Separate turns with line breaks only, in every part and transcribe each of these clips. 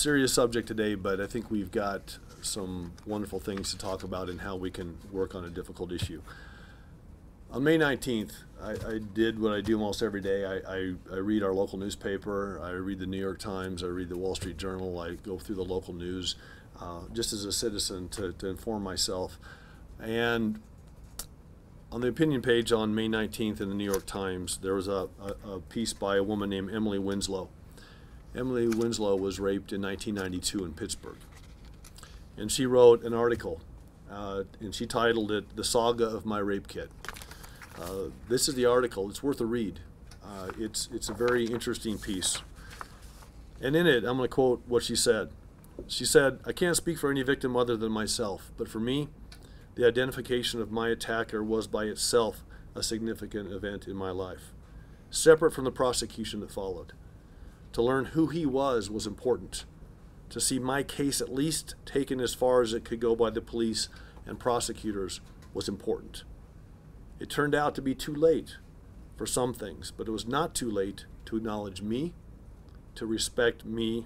serious subject today, but I think we've got some wonderful things to talk about and how we can work on a difficult issue. On May 19th, I did what I do almost every day. I read our local newspaper, I read the New York Times, I read the Wall Street Journal, I go through the local news just as a citizen to inform myself. And on the opinion page on May 19th in the New York Times, there was a piece by a woman named Emily Winslow. Emily Winslow was raped in 1992 in Pittsburgh. And she wrote an article, and she titled it, "The Saga of My Rape Kit." This is the article. It's worth a read. It's a very interesting piece. And in it, I'm going to quote what she said. She said, "I can't speak for any victim other than myself, but for me, the identification of my attacker was by itself a significant event in my life, separate from the prosecution that followed. To learn who he was important. To see my case at least taken as far as it could go by the police and prosecutors was important. It turned out to be too late for some things, but it was not too late to acknowledge me, to respect me,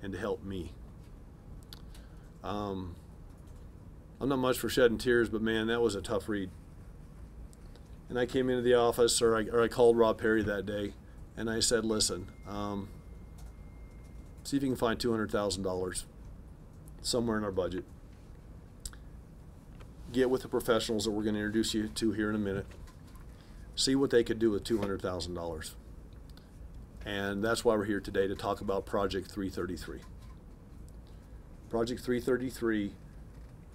and to help me." I'm not much for shedding tears, but man, that was a tough read. And I came into the office, or I called Rob Perry that day, and I said, "Listen, see if you can find $200,000 somewhere in our budget. Get with the professionals that we're going to introduce you to here in a minute. See what they could do with $200,000. And that's why we're here today, to talk about Project 333. Project 333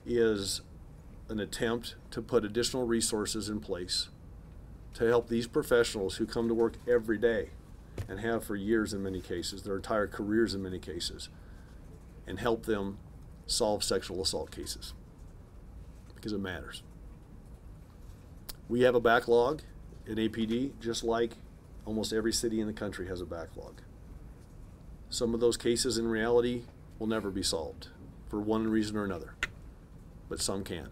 is an attempt to put additional resources in place to help these professionals who come to work every day and have for years in many cases, their entire careers in many cases, and help them solve sexual assault cases, because it matters. We have a backlog in APD, just like almost every city in the country has a backlog. Some of those cases in reality will never be solved for one reason or another, but some can.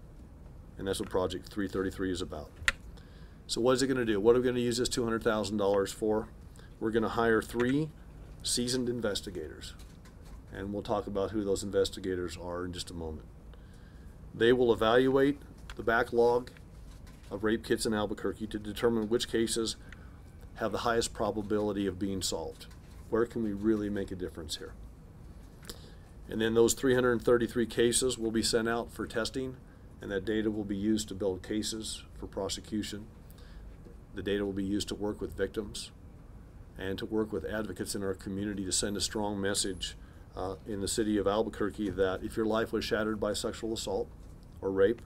And that's what Project 333 is about. So what is it going to do? What are we going to use this $200,000 for? We're going to hire 3 seasoned investigators, and we'll talk about who those investigators are in just a moment. They will evaluate the backlog of rape kits in Albuquerque to determine which cases have the highest probability of being solved. Where can we really make a difference here? And then those 333 cases will be sent out for testing, and that data will be used to build cases for prosecution. The data will be used to work with victims and to work with advocates in our community to send a strong message in the city of Albuquerque that if your life was shattered by sexual assault or rape,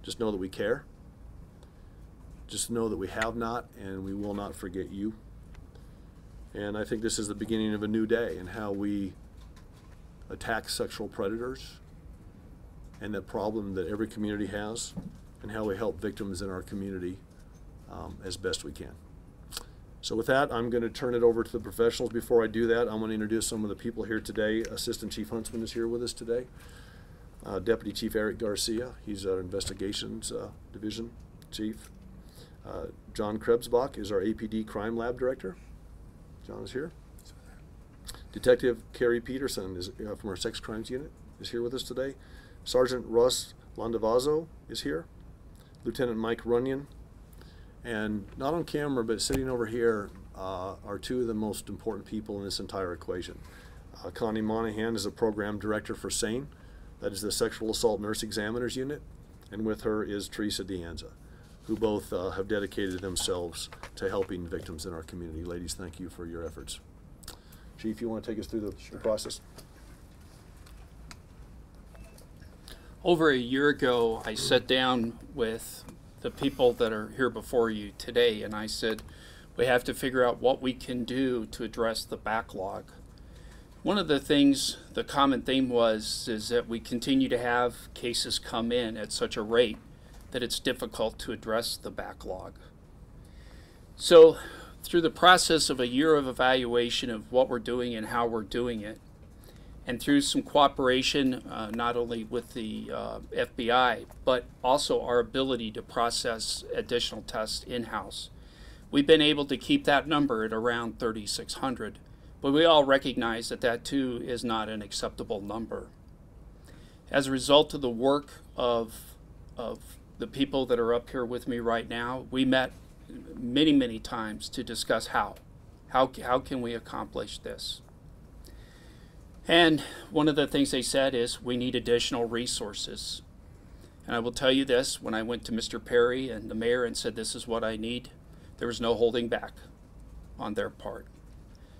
just know that we care. Just know that we have not, and we will not forget you. And I think this is the beginning of a new day in how we attack sexual predators and that problem that every community has, and how we help victims in our community as best we can. So with that, I'm going to turn it over to the professionals. Before I do that, I'm going to introduce some of the people here today. Assistant Chief Huntsman is here with us today. Deputy Chief Eric Garcia, he's our Investigations Division Chief. John Krebsbach is our APD Crime Lab Director. John is here. Detective Carrie Peterson is from our Sex Crimes Unit is here with us today. Sergeant Russ Landavazo is here. Lieutenant Mike Runyon. And not on camera, but sitting over here are 2 of the most important people in this entire equation. Connie Monahan is a program director for SANE, that is the Sexual Assault Nurse Examiners Unit, and with her is Teresa Dianza, who both have dedicated themselves to helping victims in our community. Ladies, thank you for your efforts. Chief, you want to take us through the process?
Over a year ago, I sat down with the people that are here before you today, and I said, we have to figure out what we can do to address the backlog. One of the things, the common theme is that we continue to have cases come in at such a rate that it's difficult to address the backlog. So through the process of a year of evaluation of what we're doing and how we're doing it, and through some cooperation not only with the FBI, but also our ability to process additional tests in-house, we've been able to keep that number at around 3,600 But we all recognize that that too is not an acceptable number. As a result of the work of the people that are up here with me right now, we met many, many times to discuss how can we accomplish this. And one of the things they said is we need additional resources. And I will tell you this, when I went to Mr. Perry and the mayor and said this is what I need, there was no holding back on their part.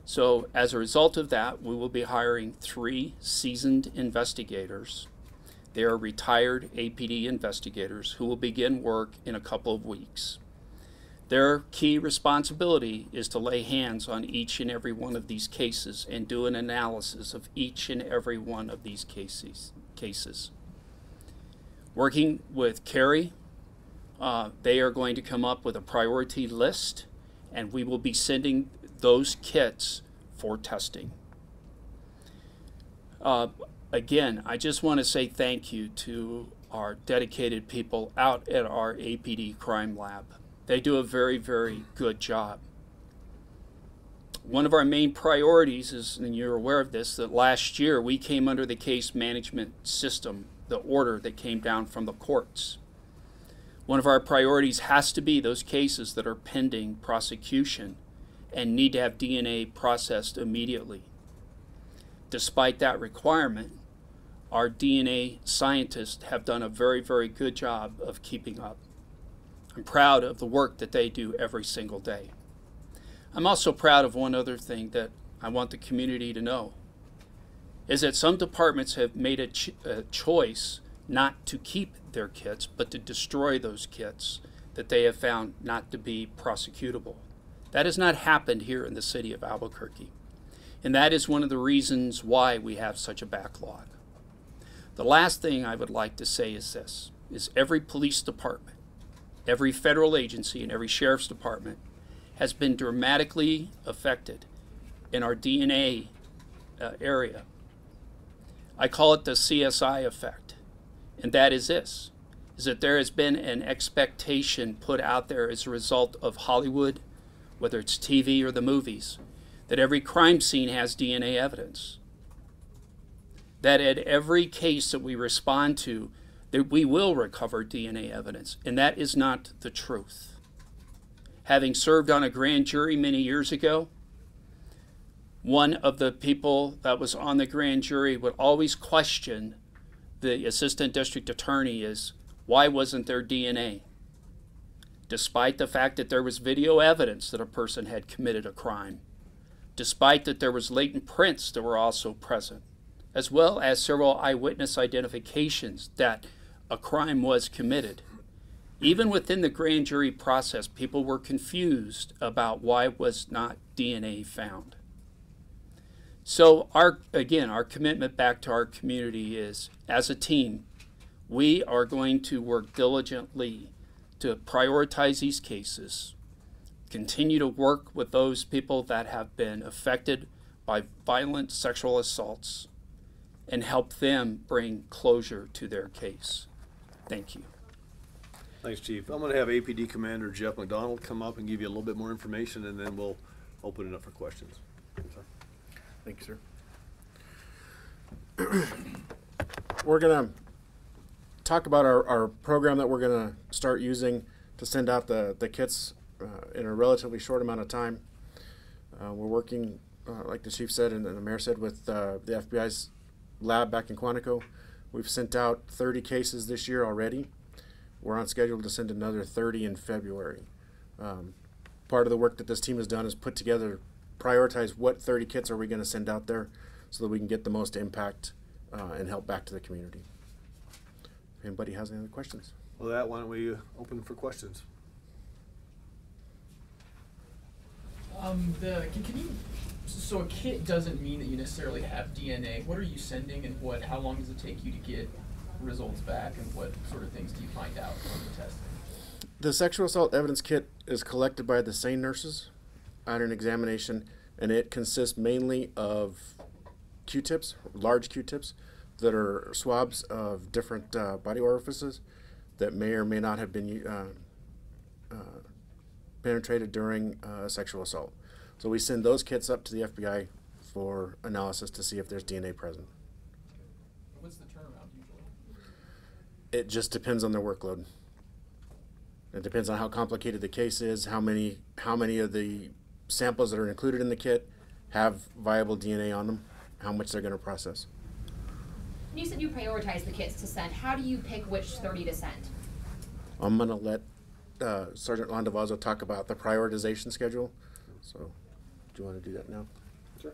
So as a result of that, we will be hiring 3 seasoned investigators. They are retired APD investigators who will begin work in a couple of weeks. Their key responsibility is to lay hands on each and every one of these cases and do an analysis of each and every one of these cases. Working with Carrie, they are going to come up with a priority list, and we will be sending those kits for testing. Again, I just want to say thank you to our dedicated people out at our APD crime lab. They do a very, very good job. One of our main priorities is, and you're aware of this, that last year we came under the case management system, the order that came down from the courts. One of our priorities has to be those cases that are pending prosecution and need to have DNA processed immediately. Despite that requirement, our DNA scientists have done a very, very good job of keeping up. I'm proud of the work that they do every single day. I'm also proud of one other thing that I want the community to know, is that some departments have made a choice not to keep their kits, but to destroy those kits that they have found not to be prosecutable. That has not happened here in the city of Albuquerque. And that is one of the reasons why we have such a backlog. The last thing I would like to say is this, is every police department, every federal agency, and every sheriff's department has been dramatically affected in our DNA area. I call it the CSI effect. And that is this, is that there has been an expectation put out there as a result of Hollywood, whether it's TV or the movies, that every crime scene has DNA evidence. That at every case that we respond to, that we will recover DNA evidence, and that is not the truth. Having served on a grand jury many years ago, one of the people that was on the grand jury would always question the assistant district attorney is, why wasn't there DNA? Despite the fact that there was video evidence that a person had committed a crime, despite that there was latent prints that were also present, as well as several eyewitness identifications that a crime was committed. Even within the grand jury process, people were confused about why was not DNA found. So again, our commitment back to our community is, as a team, we are going to work diligently to prioritize these cases, continue to work with those people that have been affected by violent sexual assaults, and help them bring closure to their case. Thank you.
Thanks, Chief. I'm going to have APD Commander Jeff McDonald come up and give you a little bit more information, and then we'll open it up for questions. Sir.
Thank you, sir. We're going to talk about our program that we're going to start using to send out the kits in a relatively short amount of time. We're working, like the Chief said and the Mayor said, with the FBI's lab back in Quantico. We've sent out 30 cases this year already. We're on schedule to send another 30 in February. Part of the work that this team has done is put together, prioritize what 30 kits are we going to send out there so that we can get the most impact and help back to the community. If anybody has any other questions?
Well, that, why don't we open for questions?
So a kit doesn't mean that you necessarily have DNA. What are you sending, and how long does it take you to get results back, and what sort of things do you find out from the testing?
The sexual assault evidence kit is collected by the SANE nurses at an examination, and it consists mainly of Q-tips, large Q-tips, that are swabs of different body orifices that may or may not have been penetrated during a sexual assault. So we send those kits up to the FBI for analysis to see if there's DNA present.
What's the turnaround usually?
It just depends on their workload. It depends on how complicated the case is, how many of the samples that are included in the kit have viable DNA on them, how much they're going to process.
You said you prioritize the kits to send. How do you pick which 30 to send?
I'm going to let Sergeant Landavazo talk about the prioritization schedule. So, do you want to do that now?
Sure.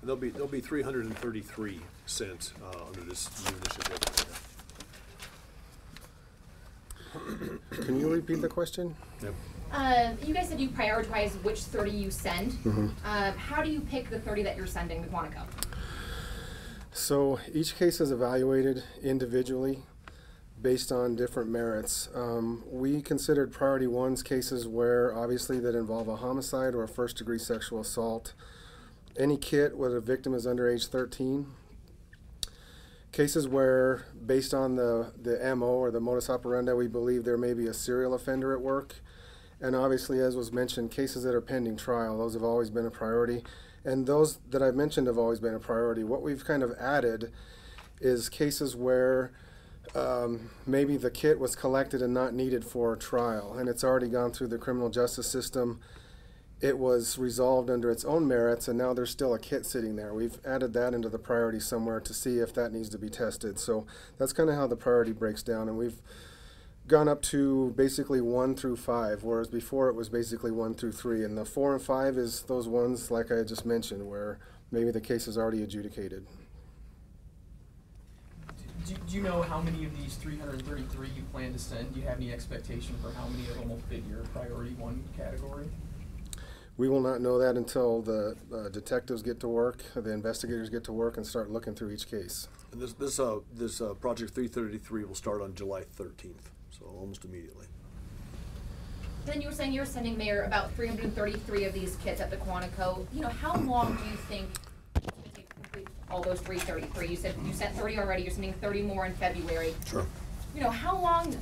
There'll be 333 sent under this new initiative.
Can you repeat the question?
Yep.
You guys said you prioritize which 30 you send. How do you pick the 30 that you're sending to Quantico?
So each case is evaluated individually based on different merits. We considered priority ones cases where obviously that involve a homicide or a first-degree sexual assault. Any kit where the victim is under age 13. Cases where, based on the MO or the modus operandi, we believe there may be a serial offender at work. And obviously, as was mentioned, cases that are pending trial, those have always been a priority. And those that I've mentioned have always been a priority. What we've kind of added is cases where maybe the kit was collected and not needed for trial, and it's already gone through the criminal justice system. It was resolved under its own merits, and now there's still a kit sitting there. We've added that into the priority somewhere to see if that needs to be tested. So that's kind of how the priority breaks down, and we've gone up to basically 1 through 5, whereas before it was basically 1 through 3. And the 4 and 5 is those ones, like I just mentioned, where maybe the case is already adjudicated.
Do you know how many of these 333 you plan to send? Do you have any expectation for how many of them will fit your priority 1 category?
We will not know that until the detectives get to work, the investigators get to work and start looking through each case.
And this Project 333 will start on July 13th, so almost immediately.
Then you were saying you're sending, Mayor, about 333 of these kits at the Quantico. You know, how long do you think it's going to take to complete all those 333? You said you sent 30 already. You're sending 30 more in February.
Sure.
You know, how long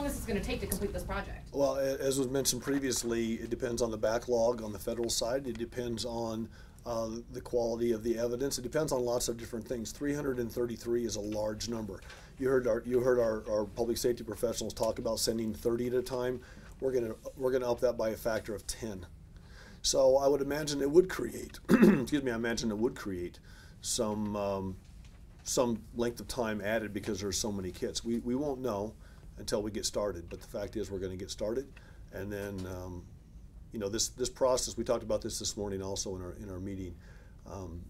is this going to take to complete this project?
Well, as was mentioned previously, it depends on the backlog on the federal side. It depends on the quality of the evidence. It depends on lots of different things. 333 is a large number. You heard our public safety professionals talk about sending 30 at a time. We're gonna up that by a factor of 10. So I would imagine it would create, some length of time added because there's so many kits. We won't know until we get started, but the fact is we're going to get started, and then this process, we talked about this morning also in our meeting.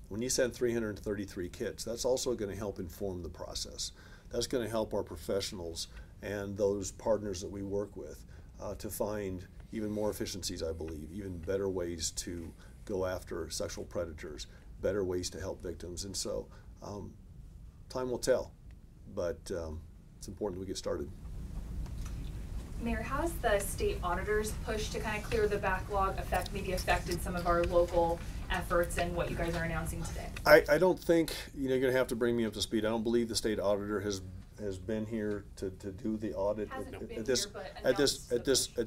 When you send 333 kits, that's also going to help inform the process. That's going to help our professionals and those partners that we work with to find even more efficiencies, I believe, even better ways to go after sexual predators, better ways to help victims. And so time will tell, but it's important that we get started.
Mayor, how has the state auditor's push to kind of clear the backlog affected some of our local efforts and what you guys are announcing today?
I don't think, you're going to have to bring me up to speed. I don't believe the state auditor has been here to do the audit at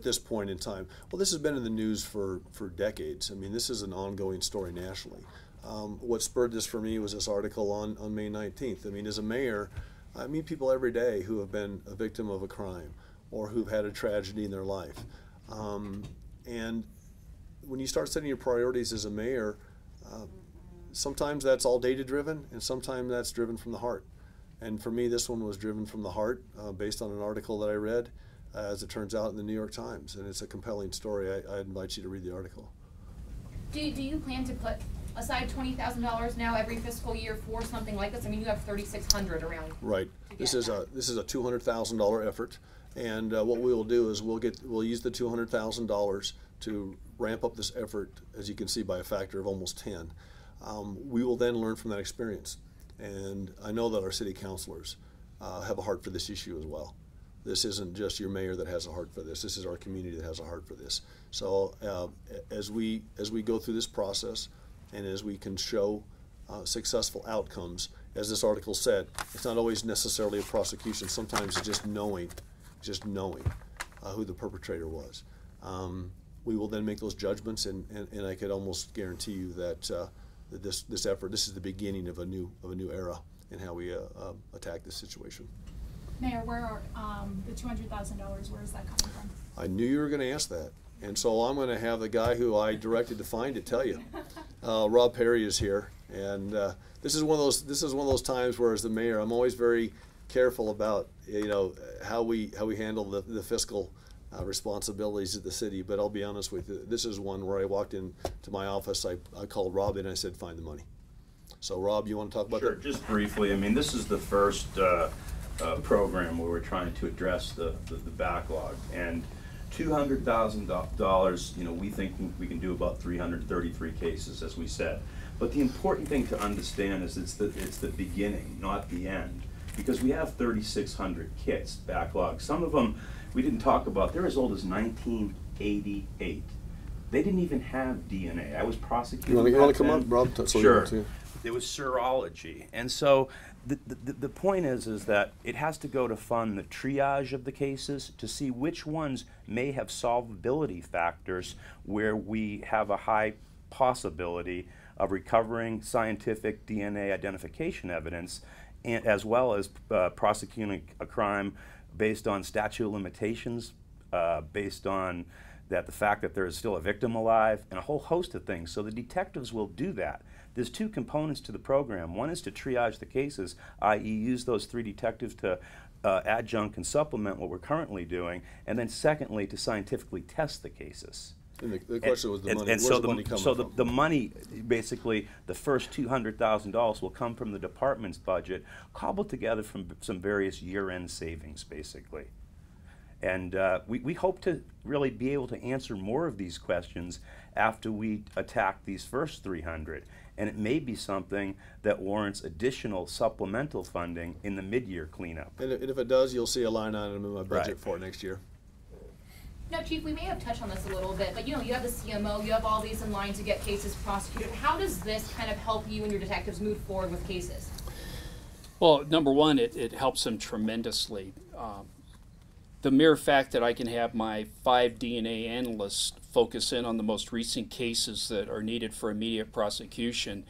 this point in time. Well, this has been in the news for decades. I mean, this is an ongoing story nationally. What spurred this for me was this article on May 19th. I mean, as a mayor, I meet people every day who have been a victim of a crime or who've had a tragedy in their life. And when you start setting your priorities as a mayor, sometimes that's all data-driven, and sometimes that's driven from the heart. And for me, this one was driven from the heart based on an article that I read, as it turns out, in the New York Times. And it's a compelling story. I invite you to read the article. Do
you plan to put aside $20,000 now every fiscal year for something like this? I mean, you have $3,600 around.
Right. This is a $200,000 effort. And what we will do is we'll use the $200,000 to ramp up this effort, as you can see, by a factor of almost 10. We will then learn from that experience. And I know that our city councilors have a heart for this issue as well. This isn't just your mayor that has a heart for this. This is our community that has a heart for this. So as we go through this process, and as we can show successful outcomes, as this article said, it's not always necessarily a prosecution. Sometimes it's just knowing who the perpetrator was. We will then make those judgments, and I could almost guarantee you that this effort. This is the beginning of a new era in how we attack this situation.
Mayor, where are the $200,000? Where is that coming from?
I knew you were going to ask that, and so I'm going to have the guy who I directed to find it tell you. Rob Perry is here, and this is one of those times where, as the mayor, I'm always very careful about how we handle the fiscal responsibilities of the city. But I'll be honest with you, this is one where I walked into my office, I called Rob and I said, find the money. So Rob, you want to talk about that?
Sure, just briefly. I mean, this is the first program where we're trying to address the backlog, and $200,000, we think we can do about 333 cases, as we said. But the important thing to understand is it's the beginning, not the end, because we have 3,600 kits backlog. Some of them we didn't talk about. They're as old as 1988. They didn't even have DNA. I was prosecuting.
You want to come up, Rob?
Sure. It was serology, and so the point is that it has to go to fund the triage of the cases to see which ones may have solvability factors where we have a high possibility of recovering scientific DNA identification evidence, and as well as prosecuting a crime based on statute of limitations, based on the fact that there is still a victim alive, and a whole host of things. So the detectives will do that. There's two components to the program. One is to triage the cases, i.e. use those 3 detectives to adjunct and supplement what we're currently doing, and then secondly, to scientifically test the cases.
And the question was the money.
And
Where's the money coming from?
The money, basically, the first $200,000 will come from the department's budget, cobbled together from some various year-end savings, basically. And we hope to really be able to answer more of these questions after we attack these first 300. And it may be something that warrants additional supplemental funding in the mid-year cleanup.
And if it does, you'll see a line item in my budget for it next year.
Now, Chief, we may have touched on this a little bit, but you have the CMO, you have all these in line to get cases prosecuted. How does this kind of help you and your detectives move forward with cases?
Well, number one, it helps them tremendously. The mere fact that I can have my 5 DNA analysts focus in on the most recent cases that are needed for immediate prosecution,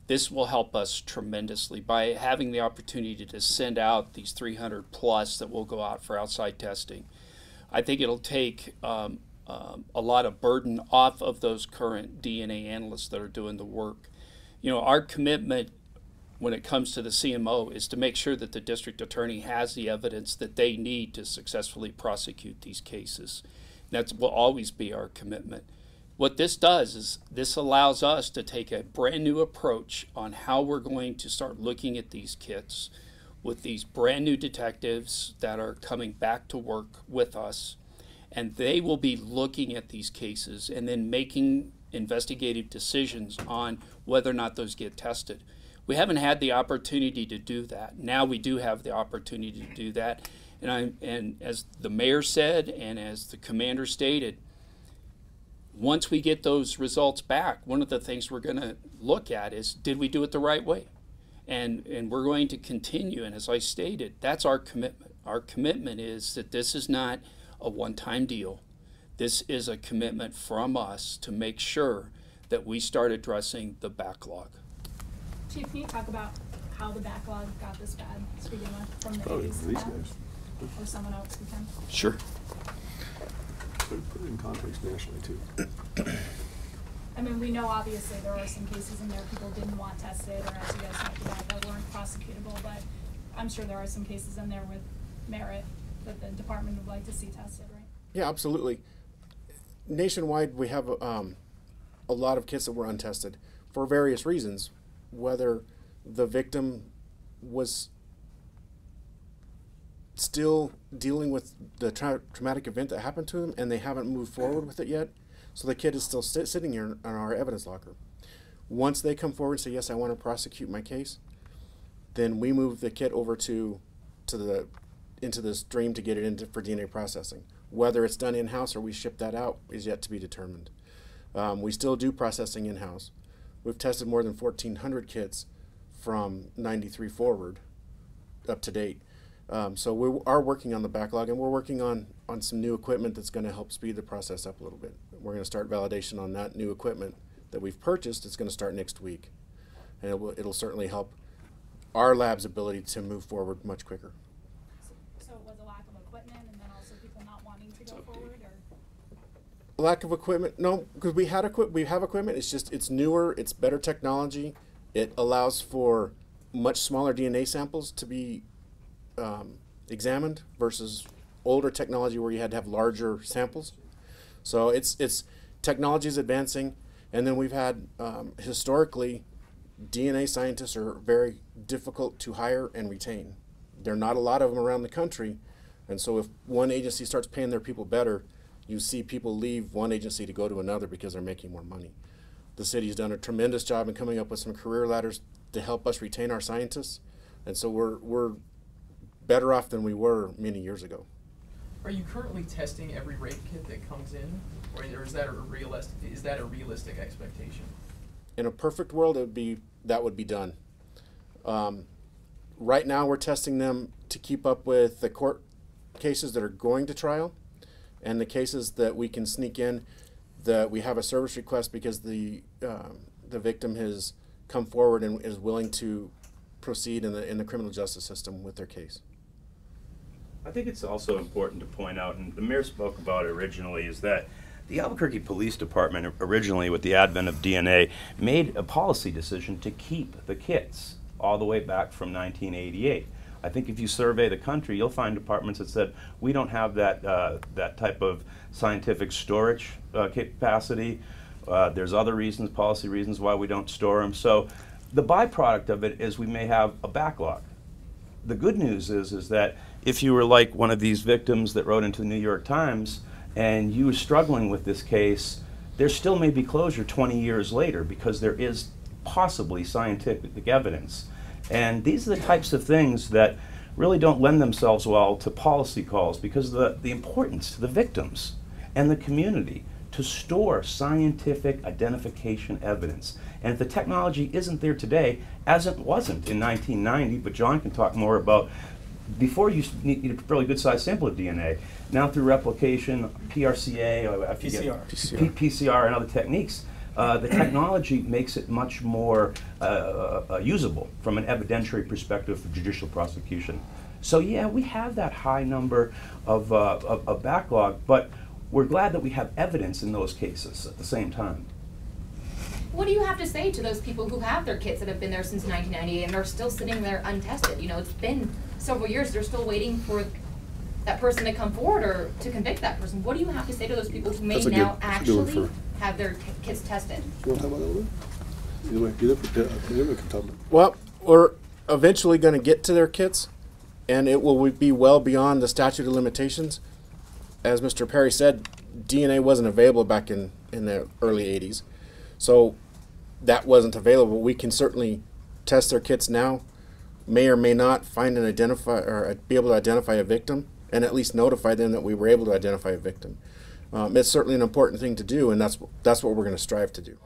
this will help us tremendously by having the opportunity to send out these 300 plus that will go out for outside testing. I think it'll take a lot of burden off of those current DNA analysts that are doing the work. Our commitment when it comes to the CMO is to make sure that the district attorney has the evidence that they need to successfully prosecute these cases. That will always be our commitment. What this does is this allows us to take a brand new approach on how we're going to start looking at these kits with these brand new detectives that are coming back to work with us, and they will be looking at these cases and then making investigative decisions on whether or not those get tested. We haven't had the opportunity to do that. Now we do have the opportunity to do that. And as the mayor said, and as the commander stated, once we get those results back, one of the things we're going to look at is, did we do it the right way? And we're going to continue. And as I stated, that's our commitment. Our commitment is that this is not a one-time deal. This is a commitment from us to make sure that we start addressing the backlog.
Chief, can you talk about how the backlog got this bad to begin with, from the
Probably
80s to
these
now?
guys.
Or someone else who can?
Sure.
Put it in context nationally, too.
I mean, we know obviously there are some cases in there people didn't want tested, or as you guys talked about, that weren't prosecutable, but I'm sure there are some cases in there with merit that the department would like to see tested, right?
Yeah, absolutely. Nationwide, we have a lot of kits that were untested for various reasons, whether the victim was still dealing with the traumatic event that happened to them and they haven't moved forward with it yet. So the kid is still sitting here in our evidence locker. Once they come forward and say, yes, I want to prosecute my case, then we move the kit over into the stream to get it into for DNA processing. Whether it's done in-house or we ship that out is yet to be determined. We still do processing in-house. We've tested more than 1,400 kits from 93 forward up to date. So we are working on the backlog, and we're working on some new equipment that's going to help speed the process up a little bit. We're going to start validation on that new equipment that we've purchased. It's going to start next week, and it'll certainly help our lab's ability to move forward much quicker.
So it was a lack of equipment and then also people not wanting to go forward, or?
Lack of equipment? No, because we have equipment. It's just, it's newer, it's better technology. It allows for much smaller DNA samples to be examined versus older technology where you had to have larger samples. So it's technology is advancing, and then we've had historically, DNA scientists are very difficult to hire and retain. There are not a lot of them around the country, and so if one agency starts paying their people better, you see people leave one agency to go to another because they're making more money. The city's done a tremendous job in coming up with some career ladders to help us retain our scientists, and so we're better off than we were many years ago.
Are you currently testing every rape kit that comes in, or is that a realistic expectation?
In a perfect world, that would be done. Right now, we're testing them to keep up with the court cases that are going to trial, and the cases that we can sneak in. That we have a service request because the victim has come forward and is willing to proceed in the criminal justice system with their case.
I think it's also important to point out, and the mayor spoke about it originally, is that the Albuquerque Police Department originally, with the advent of DNA, made a policy decision to keep the kits all the way back from 1988. I think if you survey the country, you'll find departments that said, we don't have that type of scientific storage capacity. There's other reasons, policy reasons why we don't store them. So the byproduct of it is we may have a backlog. The good news is that if you were like one of these victims that wrote into the New York Times and you were struggling with this case, there still may be closure 20 years later because there is possibly scientific evidence. And these are the types of things that really don't lend themselves well to policy calls because of the importance to the victims and the community to store scientific identification evidence. And if the technology isn't there today, as it wasn't in 1990, but John can talk more about, before you needed a fairly good sized sample of DNA. Now through replication, PRCA, PCR and other techniques, the technology makes it much more usable from an evidentiary perspective for judicial prosecution. So yeah, we have that high number of backlog, but we're glad that we have evidence in those cases at the same time.
What do you have to say to those people who have their kits that have been there since 1998 and are still sitting there untested? You know, it's been several years, they're still waiting for that person to come forward or to convict that person. What do you have to say to those people who may now actually have their kits tested?
You want to talk about that?
Well, we're eventually going to get to their kits, and it will be well beyond the statute of limitations. As Mr. Perry said, DNA wasn't available back in the early 80s. So that wasn't available. We can certainly test their kits now, may or may not find and identify or be able to identify a victim, and at least notify them that we were able to identify a victim. It's certainly an important thing to do, and that's what we're going to strive to do.